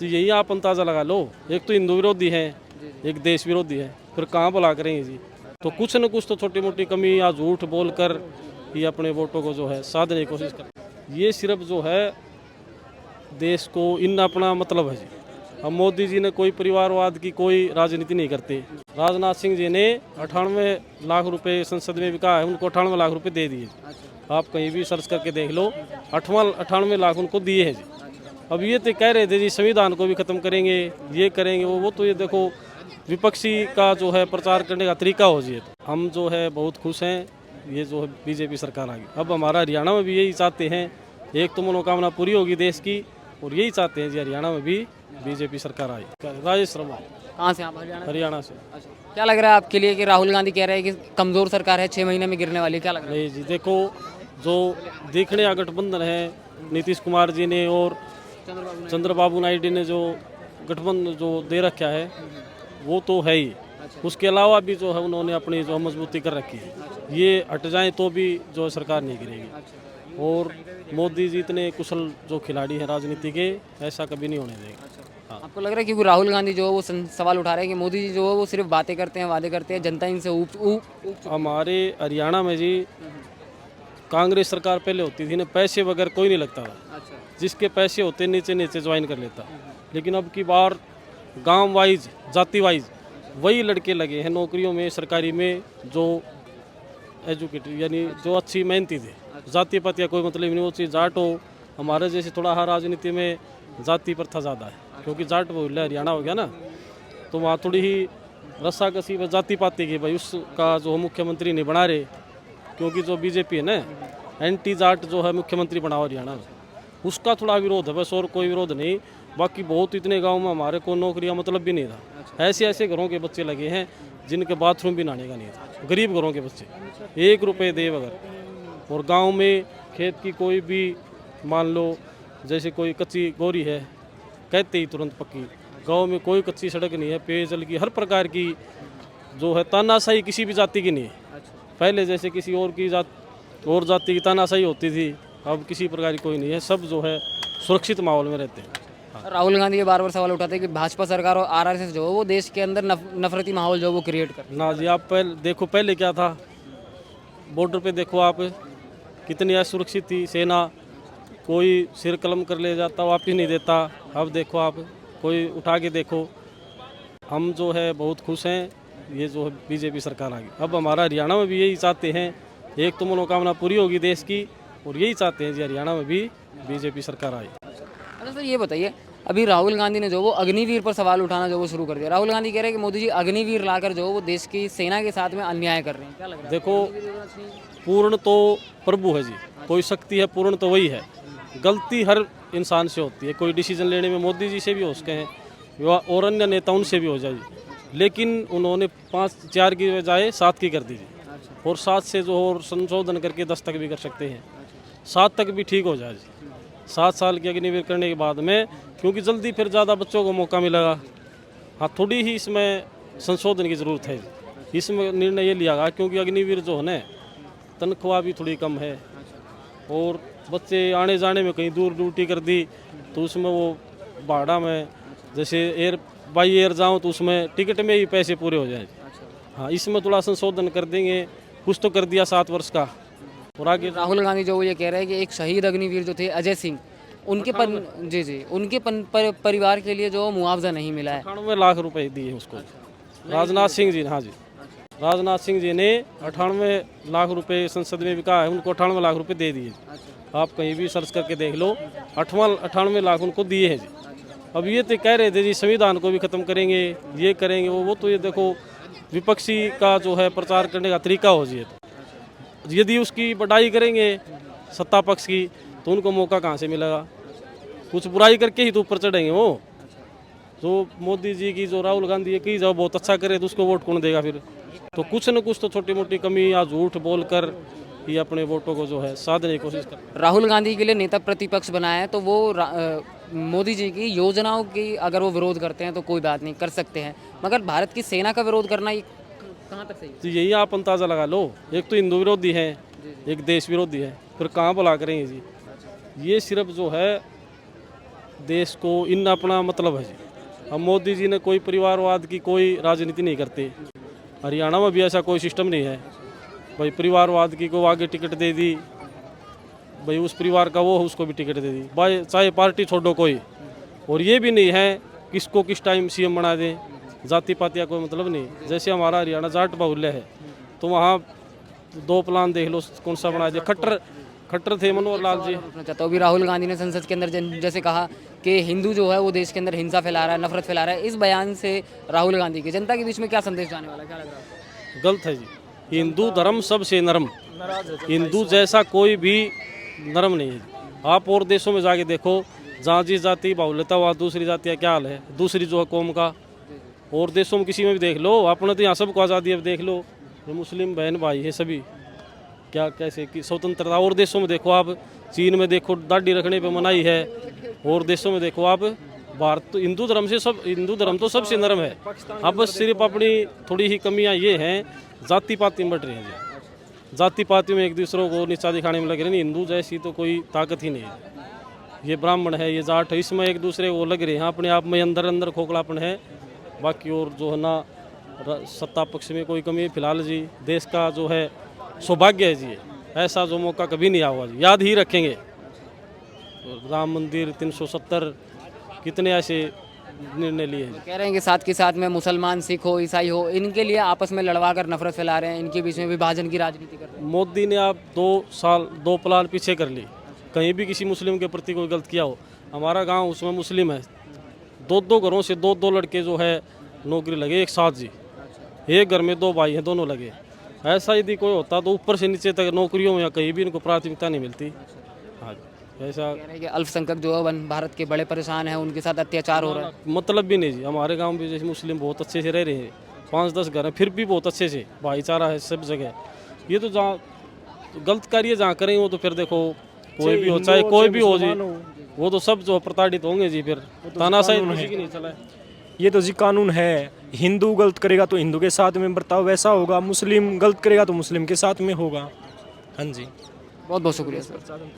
तो यही आप अंदाजा लगा लो, एक तो हिंदू विरोधी है, एक देश विरोधी है, फिर कहाँ भला करेंगे जी। तो कुछ न कुछ तो छोटी मोटी कमी या झूठ बोलकर ये अपने वोटों को जो है साधने की कोशिश कर। ये सिर्फ जो है देश को इन अपना मतलब है जी। अब मोदी जी ने कोई परिवारवाद की कोई राजनीति नहीं करते। राजनाथ सिंह जी ने 98 लाख रुपए संसद में भी कहा है, उनको 98 लाख रुपए दे दिए। आप कहीं भी सर्च करके देख लो, 98 लाख उनको दिए हैं जी। अब ये तो कह रहे थे जी संविधान को भी खत्म करेंगे, ये करेंगे वो तो ये देखो विपक्षी का जो है प्रचार करने का तरीका हो जी। हम जो है बहुत खुश हैं, ये जो है बीजेपी सरकार आ गई। अब हमारा हरियाणा में भी यही चाहते हैं, एक तो मनोकामना पूरी होगी देश की, और यही चाहते हैं जी हरियाणा में भी बीजेपी सरकार आई। राजेश शर्मा। कहाँ से आप? हरियाणा से। अच्छा, क्या लग रहा है आपके लिए कि राहुल गांधी कह रहे हैं कि कमजोर सरकार है, 6 महीने में गिरने वाली, क्या लग रहा है? नहीं जी, देखो जो देखने का गठबंधन है, नीतीश कुमार जी ने और चंद्रबाबू नायडू ने जो गठबंधन जो दे रखा है वो तो है ही। उसके अलावा भी जो है उन्होंने अपनी जो मजबूती कर रखी है, ये हट जाए तो भी जो सरकार नहीं गिरेगी। और मोदी जी इतने कुशल जो खिलाड़ी हैं राजनीति के, ऐसा कभी नहीं होने देगा। हाँ। आपको लग रहा है कि वो राहुल गांधी जो है वो सवाल उठा रहे हैं कि मोदी जी जो है वो सिर्फ बातें करते हैं, वादे करते हैं, जनता इनसे ऊब हमारे हरियाणा में जी कांग्रेस सरकार पहले होती थी ना, पैसे वगैरह कोई नहीं लगता था। जिसके पैसे होते नीचे नीचे ज्वाइन कर लेता। लेकिन अब की बार गांव वाइज, जाति वाइज वही लड़के लगे हैं नौकरियों में, सरकारी में, जो एजुकेटेड यानी जो अच्छी मेहनती थे। जाति पाति का कोई मतलब नहीं, वो चीज़ जाट हो। हमारे जैसे थोड़ा हर राजनीति में जाति प्रथा ज़्यादा है, क्योंकि जाट वो हरियाणा हो गया ना, तो वहाँ थोड़ी ही रस्साकसी व जाति पाति की भाई उसका जो मुख्यमंत्री नहीं बना रहे। क्योंकि जो बीजेपी है ना, एंटी जाट जो है मुख्यमंत्री बना हरियाणा में, उसका थोड़ा विरोध है बस, और कोई विरोध नहीं। बाकी बहुत इतने गांव में हमारे को नौकरियां मतलब भी नहीं था। ऐसे ऐसे घरों के बच्चे लगे हैं जिनके बाथरूम भी नहाने का नहीं था, गरीब घरों के बच्चे, 1 रुपये दे बगैर। और गांव में खेत की कोई भी मान लो जैसे कोई कच्ची गोरी है, कहते ही तुरंत पक्की। गांव में कोई कच्ची सड़क नहीं है, पेयजल की हर प्रकार की जो है तानाशाही किसी भी जाति की नहीं है। पहले जैसे किसी और की जाति की तानाशाही होती थी, अब किसी प्रकार की कोई नहीं है। सब जो है सुरक्षित माहौल में रहते हैं। राहुल गांधी ये बार बार सवाल उठाते हैं कि भाजपा सरकार और आरएसएस जो है वो देश के अंदर नफरती माहौल जो वो क्रिएट कर। ना जी, आप पहले देखो, पहले क्या था, बॉर्डर पे देखो आप कितनी असुरक्षित थी सेना। कोई सिर कलम कर ले जाता, वापिस नहीं देता। अब देखो आप, कोई उठा के देखो। हम जो है बहुत खुश हैं, ये जो है बीजेपी सरकार आ गई। अब हमारा हरियाणा में भी यही चाहते हैं, एक तो मनोकामना पूरी होगी देश की, और यही चाहते हैं जी हरियाणा में भी बीजेपी सरकार आए। अच्छा सर, ये बताइए, अभी राहुल गांधी ने जो वो अग्निवीर पर सवाल उठाना जो वो शुरू कर दिया। राहुल गांधी कह रहे हैं कि मोदी जी अग्निवीर लाकर जो वो देश की सेना के साथ में अन्याय कर रहे हैं, क्या लग रहा है? देखो, पूर्ण तो प्रभु है जी, कोई शक्ति है पूर्ण तो वही है। गलती हर इंसान से होती है, कोई डिसीजन लेने में मोदी जी से भी हो सके हैं और अन्य नेताओं से भी हो जाए, लेकिन उन्होंने 4 की बजाय 7 की कर दीजिए। और 7 से जो और संशोधन करके 10 तक भी कर सकते हैं, 7 तक भी ठीक हो जाए। 7 साल की अग्निवीर करने के बाद में, क्योंकि जल्दी फिर ज़्यादा बच्चों को मौका मिलेगा। हाँ, थोड़ी ही इसमें संशोधन की ज़रूरत है। इसमें निर्णय ये लिया गया क्योंकि अग्निवीर जो है ना, तनख्वाह भी थोड़ी कम है, और बच्चे आने जाने में कहीं दूर ड्यूटी कर दी तो उसमें वो भाड़ा में, जैसे बाई एयर जाऊँ तो उसमें टिकट में ही पैसे पूरे हो जाए। हाँ, इसमें थोड़ा संशोधन कर देंगे, कुछ तो कर दिया 7 वर्ष का। और आगे राहुल गांधी जो वो ये कह रहे हैं कि एक शहीद अग्निवीर जो थे अजय सिंह, उनके उनके परिवार के लिए जो मुआवजा नहीं मिला है। 98 लाख रुपए दिए उसको राजनाथ सिंह जी। हाँ जी, राजनाथ सिंह जी ने 98 लाख रुपए संसद में भी कहा है, उनको 98 लाख रुपए दे दिए। आप कहीं भी सर्च करके देख लो, 98 लाख उनको दिए हैं जी। अब ये तो कह रहे थे जी संविधान को भी खत्म करेंगे, ये करेंगे वो तो ये देखो विपक्षी का जो है प्रचार करने का तरीका हो जी। यदि उसकी बढ़ाई करेंगे सत्ता पक्ष की तो उनको मौका कहाँ से मिलेगा? कुछ बुराई करके ही तो ऊपर चढ़ेंगे वो। जो मोदी जी की, जो राहुल गांधी की जो बहुत अच्छा करे तो उसको वोट कौन देगा फिर? तो कुछ न कुछ तो छोटी मोटी कमी या झूठ बोलकर ये अपने वोटों को जो है साधने की कोशिश कर। राहुल गांधी के लिए नेता प्रतिपक्ष बनाया है, तो वो मोदी जी की योजनाओं की अगर वो विरोध करते हैं तो कोई बात नहीं, कर सकते हैं, मगर भारत की सेना का विरोध करना ये कहाँ तक सही है? तो यही आप अंदाजा लगा लो, एक तो हिंदू विरोधी है, एक देश विरोधी है, फिर कहाँ भला करेंगे जी। ये सिर्फ जो है देश को इन अपना मतलब है जी। अब मोदी जी ने कोई परिवारवाद की कोई राजनीति नहीं करते। हरियाणा में भी ऐसा कोई सिस्टम नहीं है भाई परिवारवाद की को आगे टिकट दे दी, भाई उस परिवार का वो उसको भी टिकट दे दी भाई, चाहे पार्टी छोड़ो कोई। और ये भी नहीं है किसको किस टाइम सीएम बना दें, जाति पाति का कोई मतलब नहीं। जैसे हमारा हरियाणा जाट बाहुल्य है तो वहाँ 2 प्लान देख लो कौन सा बना दिया। खट्टर थे मनोहर लाल जी। पूछना चाहता हूँ, अभी राहुल गांधी ने संसद के अंदर जैसे कहा कि हिंदू जो है वो देश के अंदर हिंसा फैला रहा है, नफरत फैला रहा है। इस बयान से राहुल गांधी के जनता के बीच में क्या संदेश जाने वाला है, क्या लग रहा है? गलत है जी। हिंदू धर्म सबसे नरम, हिंदू जैसा कोई भी नरम नहीं है। आप और देशों में जाके देखो जहाँ जिस जाति बाहुल्यता वहाँ दूसरी जाति का क्या हाल है, दूसरी जो है कौम का। और देशों में किसी में भी देख लो, अपने तो यहाँ सबको आज़ादी है। देख लो ये मुस्लिम बहन भाई है सभी, क्या कैसे की स्वतंत्रता। और देशों में देखो आप, चीन में देखो दाढ़ी रखने पे मनाही है। और देशों में देखो आप, भारत तो हिंदू धर्म से सब, हिंदू धर्म तो सबसे नरम है। अब बस सिर्फ अपनी थोड़ी ही कमियां ये हैं, जाति पाति में बढ़ रही हैं। जाति पाति में एक दूसरों को नीचा दिखाने में लग रहे हैं। हिंदू जैसी तो कोई ताकत ही नहीं है। ये ब्राह्मण है, ये जाट है, इसमें एक दूसरे को लग रहे हैं। अपने आप में अंदर अंदर खोखलापन है। बाकी और जो है ना सत्ता पक्ष में कोई कमी फिलहाल जी देश का जो है सौभाग्य है जी, ऐसा जो मौका कभी नहीं आया जी, याद ही रखेंगे। राम मंदिर 370 कितने ऐसे निर्णय लिए हैं। कह रहे हैं कि साथ के साथ में मुसलमान, सिख हो, ईसाई हो, इनके लिए आपस में लड़वा कर नफरत फैला रहे हैं, इनके बीच में विभाजन की राजनीति कर रहे हैं। मोदी ने आप 2 साल 2 प्लान पीछे कर ली, कहीं भी किसी मुस्लिम के प्रति कोई गलत किया हो। हमारा गांव उसमें मुस्लिम है, 2 घरों से 2 लड़के जो है नौकरी लगे एक साथ जी। एक घर में 2 भाई हैं, दोनों लगे। ऐसा यदि कोई होता तो ऊपर से नीचे तक नौकरियों में या कहीं भी इनको प्राथमिकता नहीं मिलती। हाँ ऐसा कह रहे हैं कि अल्पसंख्यक जो है भारत के बड़े परेशान हैं, उनके साथ अत्याचार हो रहा है। मतलब भी नहीं जी। हमारे गांव में जैसे मुस्लिम बहुत अच्छे से रह रहे हैं, 5-10 घर हैं, फिर भी बहुत अच्छे से भाईचारा है सब जगह। ये तो जहाँ गलत कार्य जहाँ करें वो तो फिर देखो कोई भी हो, चाहे कोई भी हो जी, वो तो सब जो प्रताड़ित होंगे जी। फिर तानाशाही किसी की नहीं चला है। ये तो जी कानून है। हिंदू गलत करेगा तो हिंदू के साथ में बर्ताव वैसा होगा, मुस्लिम गलत करेगा तो मुस्लिम के साथ में होगा। हाँ जी, बहुत बहुत शुक्रिया सर।